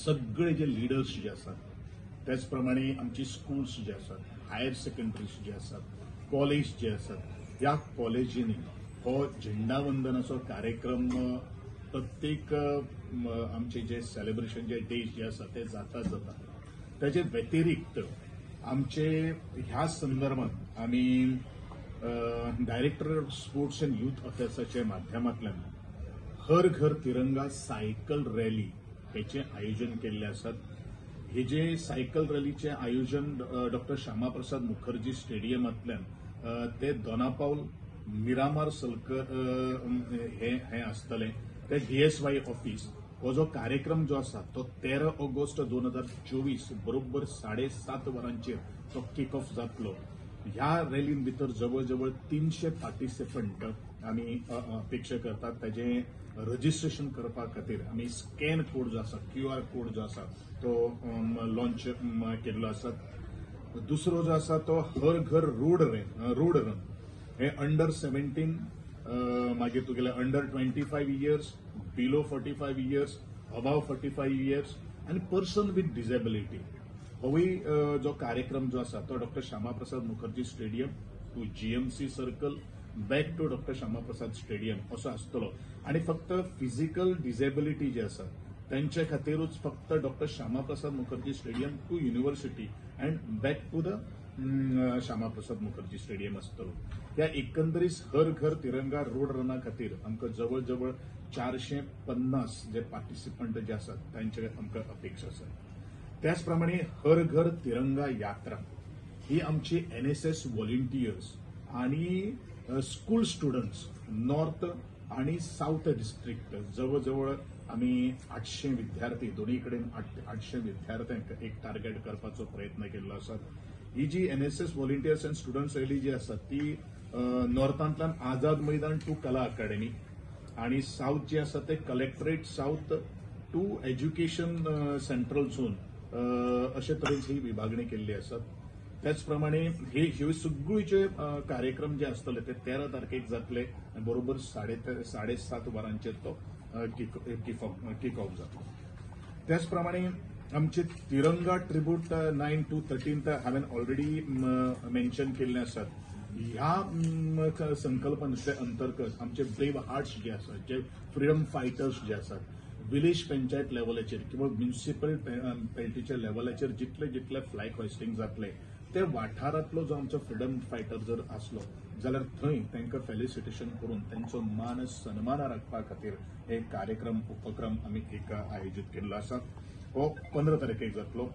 सगळे जे लिडर्स जे असतात, त्याचप्रमाणे आमची स्कूल्स जे असतात, हायर सेकंडरीज जे असतात, कॉलेज जे असतात, ह्या कॉलेजींनी हो झेंडावंदनाचो कार्यक्रम प्रत्येक आमचे जे सेलिब्रेशन जे डेज जे असतात ते जाता त्याचे व्यतिरिक्त आमचे ह्या संदर्भात आम्ही डायरेक्टर स्पोर्ट्स अँड युथ अफेअर्साच्या माध्यमातल्यान हर घर तिरंगा सायकल रॅली हेचे आयोजन केल्ले असतात. हे जे सायकल रॅलीचे आयोजन डॉक्टर श्यामाप्रसाद मुखर्जी स्टेडियमांतल्यान ते दोनापावल मिरामार सलकर हे आसतले ते DSY ऑफिस. हो जो कार्यक्रम जो आसा तो 13 ऑगस्ट 2024 बरोबर 7:30 वरांचेर तो किक ऑफ जातलो. ह्या रॅलीन भितर जवळ जवळ 300 पार्टिसिपंट आम्ही अपेक्षा करतात. त्याचे रजिस्ट्रेशन करपा खातीर आम्ही स्कॅन कोड जो आसा QR कोड जो आसा तो लॉन्च केल्लो आसा. दुसरो जो आसा तो हर घर रोड रन हे अंडर 17 मागीर तुगेले under 25 years, below 45 years, above 45 years आणि पर्सन विथ डिसेबिलिटी. होय जो कार्यक्रम जो आसा तो doctor Shyamaprasad Mukherjee stadium to GMC circle back to doctor Shyamaprasad stadium असो आसतलो. आणि फक्त फिजिकल डिसेबिलिटी जे आसा त्यांच्या खातीरूच फक्त doctor Shyamaprasad Mukherjee stadium to university and back to the Shyamaprasad Mukherjee stadium आसतलो. त्या एकंदरीत हर घर तिरंगा रोड रना खातीर आमकां जवळ जवळ 450 जे पार्टिसिपंट जे आसात त्यांचे आमकां अपेक्षा आसा. त्याचप्रमाणे हर घर तिरंगा यात्रा ही आमची NSS व्हॉलंटियर्स आणि स्कूल स्टुडंट्स नॉर्थ आणि साऊथ डिस्ट्रिक्ट जवळजवळ आम्ही 800 विद्यार्थी दोन्ही कडेन 800 विद्यार्थ्यांक एक टार्गेट करपाचो प्रयत्न केल्लो आसा. ही जी NSS volunteers and students rally जी आसा ती नॉर्थांतल्यान आझाद मैदान टू कला अकादमी आणि साऊथ जी आसा ते collectorate south to education central zone अशे तरेची ही विभागणी केल्ली आसा. त्याचप्रमाणे हे सगळीचे कार्यक्रम जे असतले ते 13 तारखेक जातले बरोबर 7:30 वरांचेर तो किक ऑफ जातलो. त्याचप्रमाणे आमचे तिरंगा ट्रिब्यूट 9 to 13 हांवें ऑलरेडी मेन्शन केल्ले आसात. ह्या संकल्पनेचे अंतर्गत आमचे ब्रेव हार्ट्स जे आसात, जे फ्रीडम फायटर्स जे आसात, विलेज पंचायत लेवलाचेर किंवा म्युनिसिपॅलिटीच्या लेवलाचेर जितले फ्लॅग होस्टिंग जातले ते वाठारांतलो जो आमचो फ्रीडम फायटर जर आसलो जाल्यार थंय तांकां फेलिसिटेशन करून तांचो मान सन्मान राखपा खातीर एक कार्यक्रम उपक्रम आमी एक आयोजीत केल्लो आसा. हो 15 तारखेक जातलो.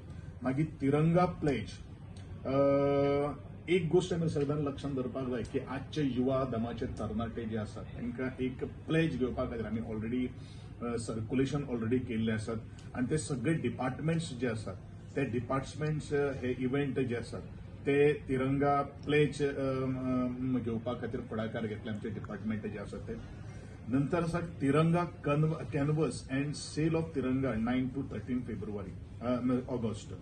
मागीर तिरंगा प्लेज एक गोष्ट आमी सगळ्यांनी लक्षात दवरपाक जाय की आजचे युवा दमाचे तरणाटे जे आसात तांकां एक प्लेज घेवपा खातीर आमी ऑलरेडी सर्क्युलेशन ऑलरेडी केल्ले आसात आणि ते सगळे डिपार्टमेंट्स जे आसात ते डिपार्टमेंट्स हे इव्हेंट जे आसात ते तिरंगा प्लेज घेवपा खातीर फुडाकार घेतले आमचे डिपार्टमेंट जे आसात ते. नंतर आसा Tiranga canvas and sale of तिरंगा 9 to 13 ऑगस्ट.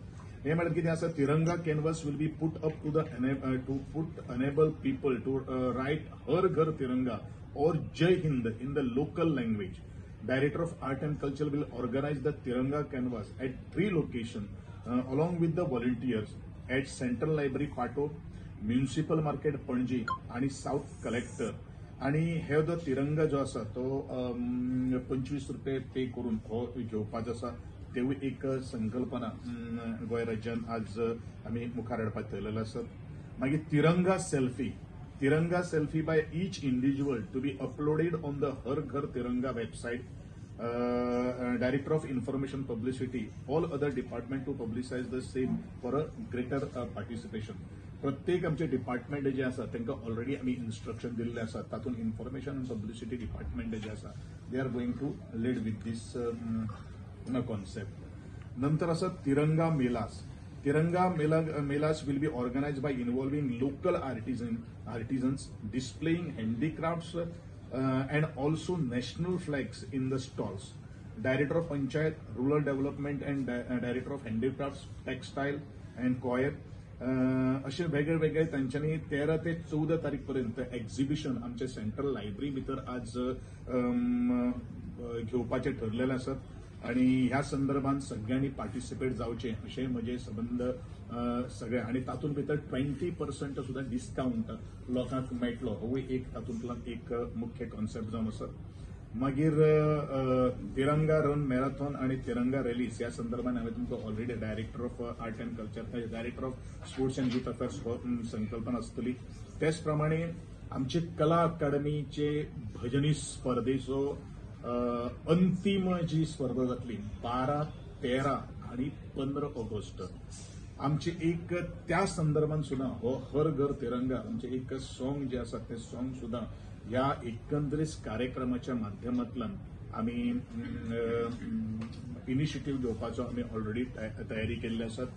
हे म्हळ्यार कितें आसा Tiranga canvas will be put up to enable people to write Har Ghar Tiranga और Jai Hind in the local language. Director of Art and Culture will organize the Tiranga canvas at 3 locations along with the volunteers at Central Library Pato, Municipal Market Panji आणि South Collector. आणि हे जो तिरंगा जो आसा तो 25 रुपये पे करून हो घेवपाचो आसा. तेवूय एक संकल्पना गोंय राज्यान आज आमी मुखार हाडपाक थंयलेलो आसा. मागीर Tiranga selfie by each individual to be uploaded on the Har Ghar Tiranga website. Director of Information Publicity, all other department to publicize the same for a greater participation. प्रत्येक आमचे डिपार्टमेंट जे आसा तांकां ऑलरेडी आमी instruction दिल्ले आसा. तातूंत information and publicity department जे आसा they are going to lead with these concept. नंतर आसा Tiranga melas. Tiranga Melas will be organized by involving local artisans displaying handicrafts and also national flags in the stalls. Director of Panchayat, Rural Development and Director of Handicrafts, Textile and Coir. असे वेगळे तांच्यांनी 13 ते 14 तारीख पर्यंत exhibition आमचे central library भितर आज घेवपाचे ठरलेले आसात. आणि ह्या संदर्भात सगळ्यांनी पार्टिसिपेट जावचे असे म्हजे संबंध सगळे आणि तातूंत भितर 20% सुद्धा डिस्काउंट लोकांक मेळटलो हो एक तातूंतल्यान एक मुख्य कॉन्सेप्ट जावन आसा. मागीर तिरंगा रन मॅरेथॉन आणि तिरंगा रॅलीज ह्या संदर्भात हांवें तुमकां already director of art and culture director of sports and youth affairs संकल्पना आसतली. त्याच प्रमाणे आमचे कला अकादमीचे भजनी स्पर्धेचो अंतिम जी स्पर्धा जातली 12, 13 आणि 15 ऑगस्ट आमचे एक त्या संदर्भात सुद्धा हो हर घर तिरंगा आमचे एक सॉंग जे आसा ते सॉंग सुद्धा ह्या एकंदरीत कार्यक्रमाच्या माध्यमांतल्यान आमी इनिशिएटिव्ह घेवपाचो आमी ऑलरेडी तयारी केल्ली आसात.